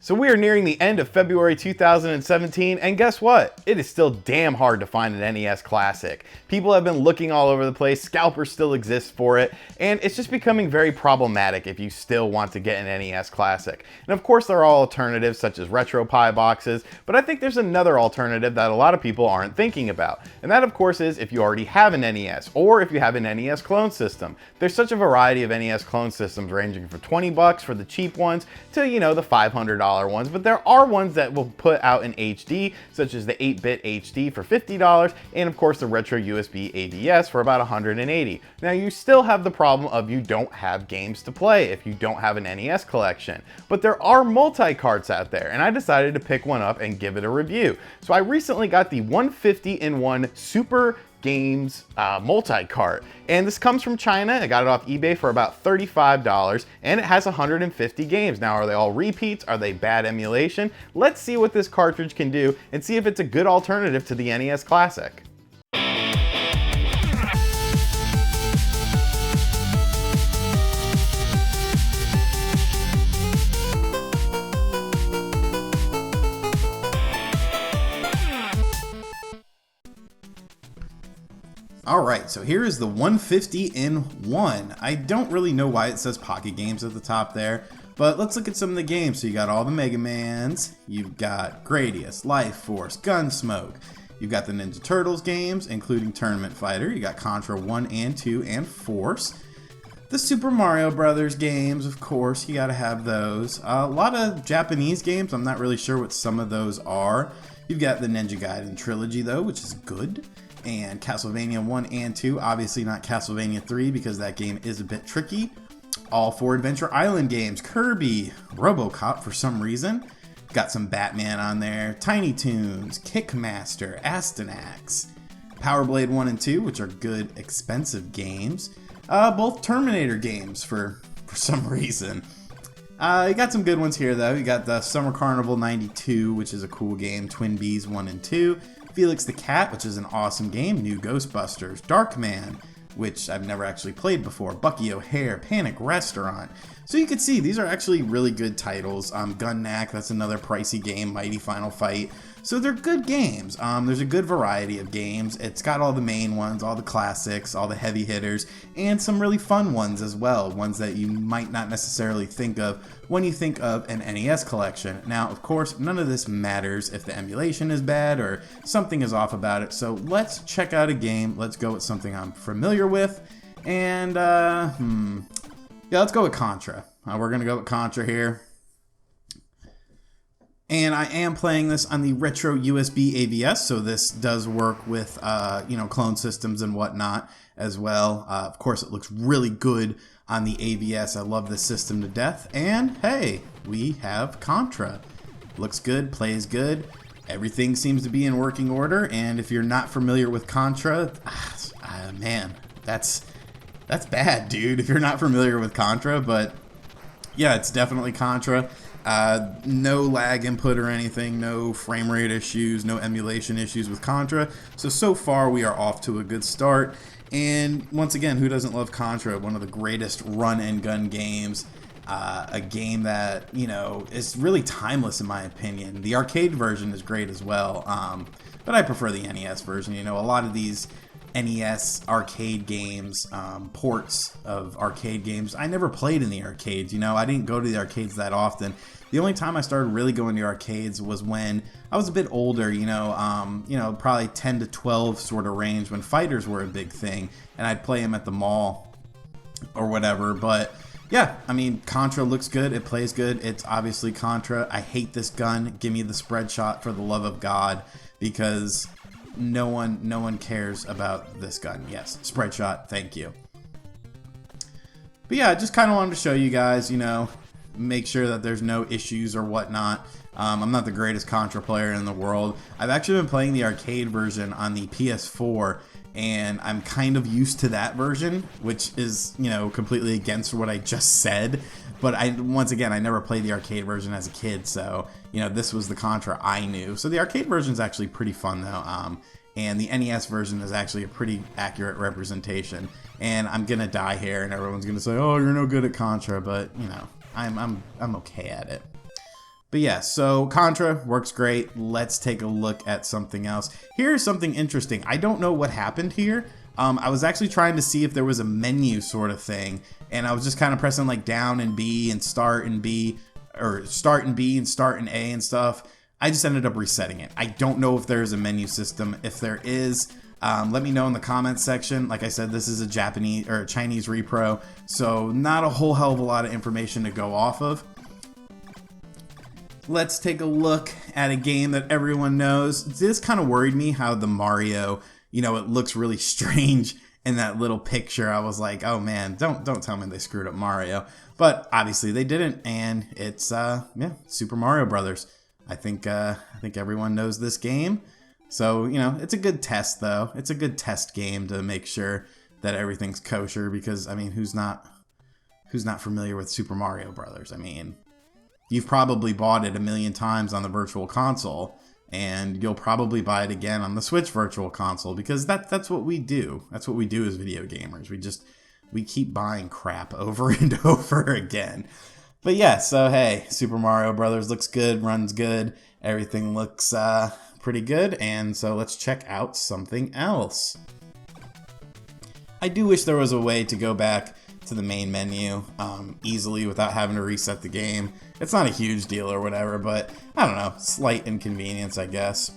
So we are nearing the end of February 2017, and guess what? It is still damn hard to find an NES Classic. People have been looking all over the place, scalpers still exist for it, and it's just becoming very problematic if you still want to get an NES Classic. And of course there are alternatives such as RetroPie boxes, but I think there's another alternative that a lot of people aren't thinking about. And that of course is if you already have an NES, or if you have an NES clone system. There's such a variety of NES clone systems ranging from 20 bucks for the cheap ones to, you know, the $500 ones, but there are ones that will put out in HD, such as the 8-bit HD for $50, and of course the retro USB AVS for about $180. Now you still have the problem of you don't have games to play if you don't have an NES collection, but there are multi-carts out there, and I decided to pick one up and give it a review. So I recently got the 150-in-1 Super Games multi-cart, and this comes from China. I got it off eBay for about $35, and it has 150 games. Now, are they all repeats? Are they bad emulation? Let's see what this cartridge can do and see if it's a good alternative to the NES Classic. Alright, so here is the 150-in-1. I don't really know why it says Pocket Games at the top there, but let's look at some of the games. So you got all the Mega Mans, you've got Gradius, Life Force, Gunsmoke, you've got the Ninja Turtles games, including Tournament Fighter, you got Contra 1 and 2 and Force. The Super Mario Brothers games, of course, you gotta have those. A lot of Japanese games, I'm not really sure what some of those are. You've got the Ninja Gaiden trilogy though, which is good. And Castlevania 1 and 2, obviously not Castlevania 3 because that game is a bit tricky. All 4 Adventure Island games, Kirby, RoboCop for some reason. Got some Batman on there, Tiny Toons, Kickmaster, Astyanax, Power Blade 1 and 2, which are good, expensive games. Both Terminator games for some reason. You got some good ones here though. You got the Summer Carnival 92, which is a cool game, Twin Bees 1 and 2. Felix the Cat, which is an awesome game, New Ghostbusters, Darkman, which I've never actually played before, Bucky O'Hare, Panic Restaurant. So you can see these are actually really good titles. Gun Knack, that's another pricey game, Mighty Final Fight. So they're good games. There's a good variety of games. It's got all the main ones, all the classics, all the heavy hitters, and some really fun ones as well, ones that you might not necessarily think of when you think of an NES collection. Now, of course, none of this matters if the emulation is bad or something is off about it. So let's check out a game. Let's go with something I'm familiar with. And, yeah, let's go with Contra. We're going to go with Contra here. And I am playing this on the retro USB AVS, so this does work with, you know, clone systems and whatnot as well. Of course, it looks really good on the AVS. I love this system to death. And hey, we have Contra. Looks good, plays good. Everything seems to be in working order. And if you're not familiar with Contra, man, that's bad, dude. If you're not familiar with Contra, but yeah, it's definitely Contra. No lag input or anything, no frame rate issues, no emulation issues with Contra. So far we are off to a good start. And once again, who doesn't love Contra? One of the greatest run and gun games. A game that, you know, is really timeless in my opinion. The arcade version is great as well, but I prefer the NES version. You know, a lot of these NES arcade games, ports of arcade games, I never played in the arcades. You know, I didn't go to the arcades that often. The only time I started really going to arcades was when I was a bit older, you know, probably 10 to 12 sort of range when fighters were a big thing, and I'd play them at the mall or whatever. But yeah, I mean, Contra looks good, it plays good, it's obviously Contra. I hate this gun. Give me the spread shot for the love of God, because no one cares about this gun. Yes, spread shot, thank you. But yeah, I just kind of wanted to show you guys, you know, make sure that there's no issues or whatnot. I'm not the greatest Contra player in the world. I've actually been playing the arcade version on the PS4, and I'm kind of used to that version, which is, you know, completely against what I just said. But once again, I never played the arcade version as a kid, so, you know, this was the Contra I knew. So the arcade version is actually pretty fun, though. And the NES version is actually a pretty accurate representation. And I'm gonna die here, and everyone's gonna say, "Oh, you're no good at Contra," but you know, I'm okay at it. But yeah, so Contra works great. Let's take a look at something else. Here's something interesting. I don't know what happened here. I was actually trying to see if there was a menu sort of thing, and I was just kind of pressing like down and B and start and B, or start and B and start and A and stuff. I just ended up resetting it. I don't know if there's a menu system. If there is, let me know in the comments section. Like I said, this is a Japanese or Chinese repro, so not a whole hell of a lot of information to go off of. Let's take a look at a game that everyone knows. This kind of worried me how the Mario, you know, it looks really strange in that little picture. I was like, oh man, don't tell me they screwed up Mario. But obviously they didn't, and it's yeah, Super Mario Brothers. I think everyone knows this game. So, you know, it's a good test though. It's a good test game to make sure that everything's kosher, because I mean, who's not familiar with Super Mario Brothers? I mean, you've probably bought it a million times on the Virtual Console, and you'll probably buy it again on the Switch Virtual Console, because that's what we do. That's what we do as video gamers. We keep buying crap over and over again. But yeah, so hey, Super Mario Brothers looks good, runs good, everything looks pretty good, and so let's check out something else. I do wish there was a way to go back to the main menu easily without having to reset the game. It's not a huge deal or whatever, but I don't know, slight inconvenience, I guess.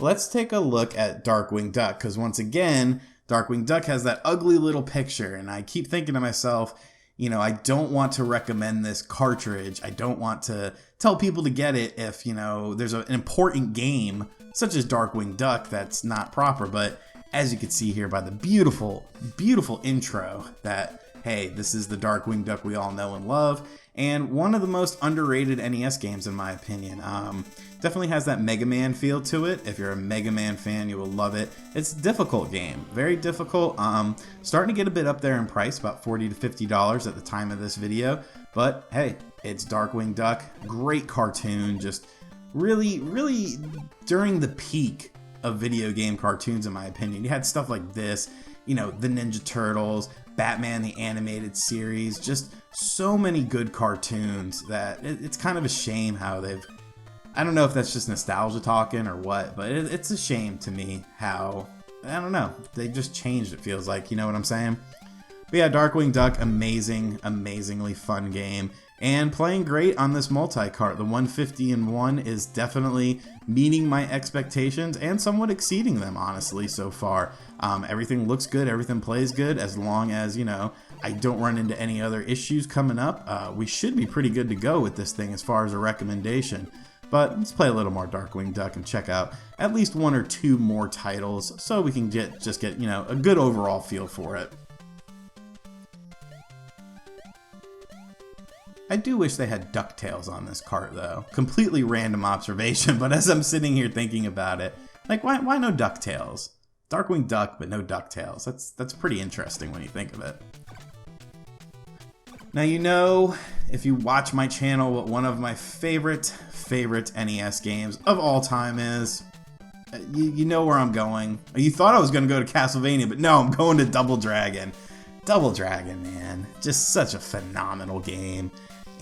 Let's take a look at Darkwing Duck, because once again, Darkwing Duck has that ugly little picture, and I keep thinking to myself, you know, I don't want to recommend this cartridge. I don't want to tell people to get it if, you know, there's an important game such as Darkwing Duck that's not proper. But as you can see here by the beautiful, beautiful intro, that, hey, this is the Darkwing Duck we all know and love, and one of the most underrated NES games in my opinion. Definitely has that Mega Man feel to it. If you're a Mega Man fan, you will love it. It's a difficult game, very difficult. Starting to get a bit up there in price, about $40 to $50 at the time of this video. But hey, it's Darkwing Duck, great cartoon, just really, really during the peak of video game cartoons in my opinion. You had stuff like this, you know, the Ninja Turtles, Batman the Animated Series, just so many good cartoons that it's kind of a shame how they've, I don't know if that's just nostalgia talking or what, but it's a shame to me how, I don't know, they just changed, it feels like, you know what I'm saying? But yeah, Darkwing Duck, amazing, amazingly fun game, and playing great on this multi-cart. The 150-in-1 is definitely meeting my expectations and somewhat exceeding them, honestly, so far. Everything looks good, everything plays good, as long as, you know, I don't run into any other issues coming up. We should be pretty good to go with this thing as far as a recommendation. But let's play a little more Darkwing Duck and check out at least one or two more titles so we can just get, you know, a good overall feel for it. I do wish they had DuckTales on this cart though. Completely random observation, but as I'm sitting here thinking about it, like why no DuckTales? Darkwing Duck, but no DuckTales. That's pretty interesting when you think of it. Now, you know, if you watch my channel, what one of my favorite NES games of all time is. You know where I'm going. You thought I was going to go to Castlevania, but no, I'm going to Double Dragon. Double Dragon, man. Just such a phenomenal game.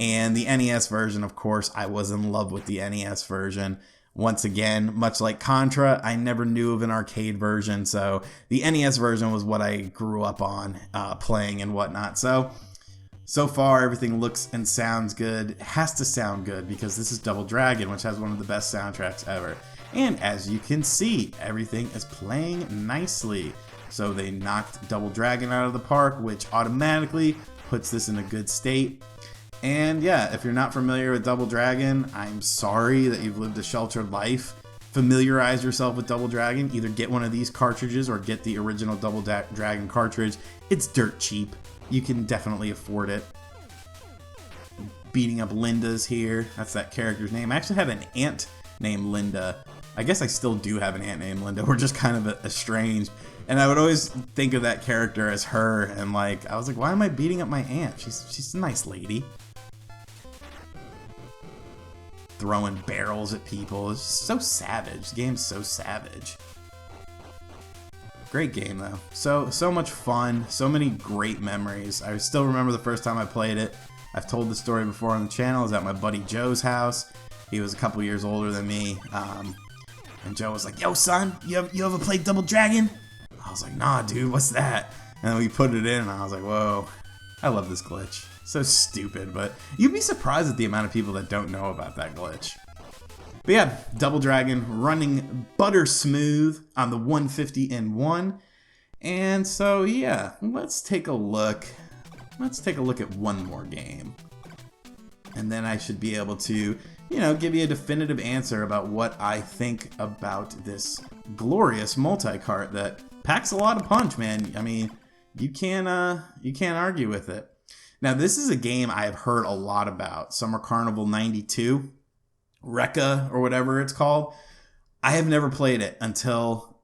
And the NES version, of course, I was in love with the NES version. Once again, much like Contra, I never knew of an arcade version, so the NES version was what I grew up on playing and whatnot. So far, everything looks and sounds good. It has to sound good because this is Double Dragon, which has one of the best soundtracks ever. And as you can see, everything is playing nicely. So they knocked Double Dragon out of the park, which automatically puts this in a good state. And yeah, if you're not familiar with Double Dragon, I'm sorry that you've lived a sheltered life. Familiarize yourself with Double Dragon. Either get one of these cartridges or get the original Double Dragon cartridge. It's dirt cheap. You can definitely afford it. Beating up Linda's here. That's that character's name. I actually had an aunt named Linda. I guess I still do have an aunt named Linda. We're just kind of estranged. And I would always think of that character as her. And like, I was like, why am I beating up my aunt? She's a nice lady. Throwing barrels at people. It's so savage. The game's so savage. Great game though. So much fun. So many great memories. I still remember the first time I played it. I've told the story before on the channel. I was at my buddy Joe's house. He was a couple years older than me. And Joe was like, yo, son, you ever played Double Dragon? I was like, nah, dude, what's that? And then we put it in, and I was like, whoa, I love this glitch. So stupid, but you'd be surprised at the amount of people that don't know about that glitch. But yeah, Double Dragon running butter smooth on the 150N1. And so yeah, let's take a look. Let's take a look at one more game. And then I should be able to, you know, give you a definitive answer about what I think about this glorious multi-cart that packs a lot of punch, man. I mean, you can't argue with it. Now, this is a game I've heard a lot about. Summer Carnival 92, Rekka, or whatever it's called. I have never played it until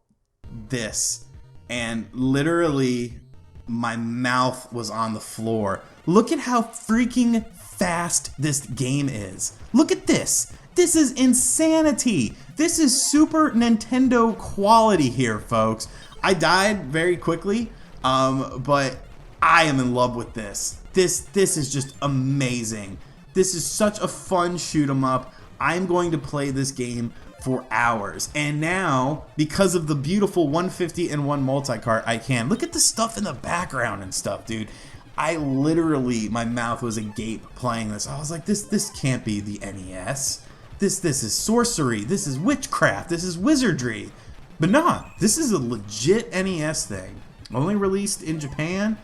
this. And literally, my mouth was on the floor. Look at how freaking fast this game is. Look at this. This is insanity. This is Super Nintendo quality here, folks. I died very quickly, but I am in love with this. This is just amazing. This is such a fun shoot 'em up. I'm going to play this game for hours. And now, because of the beautiful 150N1 multi-cart, I can. Look at the stuff in the background and stuff, dude. I literally, my mouth was agape playing this. I was like, this can't be the NES. This is sorcery. This is witchcraft. This is wizardry. But nah, this is a legit NES thing. Only released in Japan,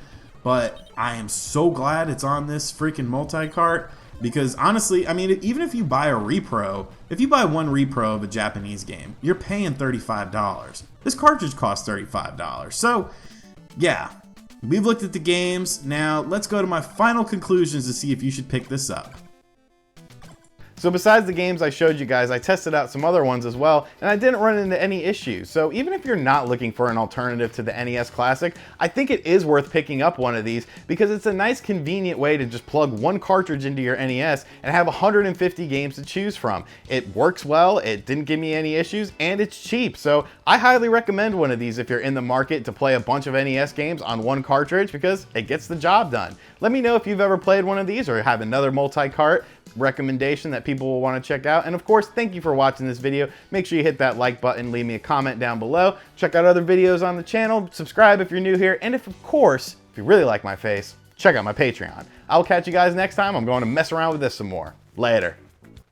but I am so glad it's on this freaking multi-cart. Because honestly, I mean, even if you buy a repro, if you buy one repro of a Japanese game, you're paying $35. This cartridge costs $35. So, yeah, we've looked at the games. Now, let's go to my final conclusions to see if you should pick this up. So besides the games I showed you guys, I tested out some other ones as well, and I didn't run into any issues. So even if you're not looking for an alternative to the NES Classic, I think it is worth picking up one of these because it's a nice convenient way to just plug one cartridge into your NES and have 150 games to choose from. It works well, it didn't give me any issues, and it's cheap. So I highly recommend one of these if you're in the market to play a bunch of NES games on one cartridge because it gets the job done. Let me know if you've ever played one of these or have another multi-cart recommendation that people will want to check out. And of course, thank you for watching this video. Make sure you hit that like button, leave me a comment down below, check out other videos on the channel, subscribe if you're new here, and if you really like my face, check out my Patreon. I'll catch you guys next time. I'm going to mess around with this some more. Later.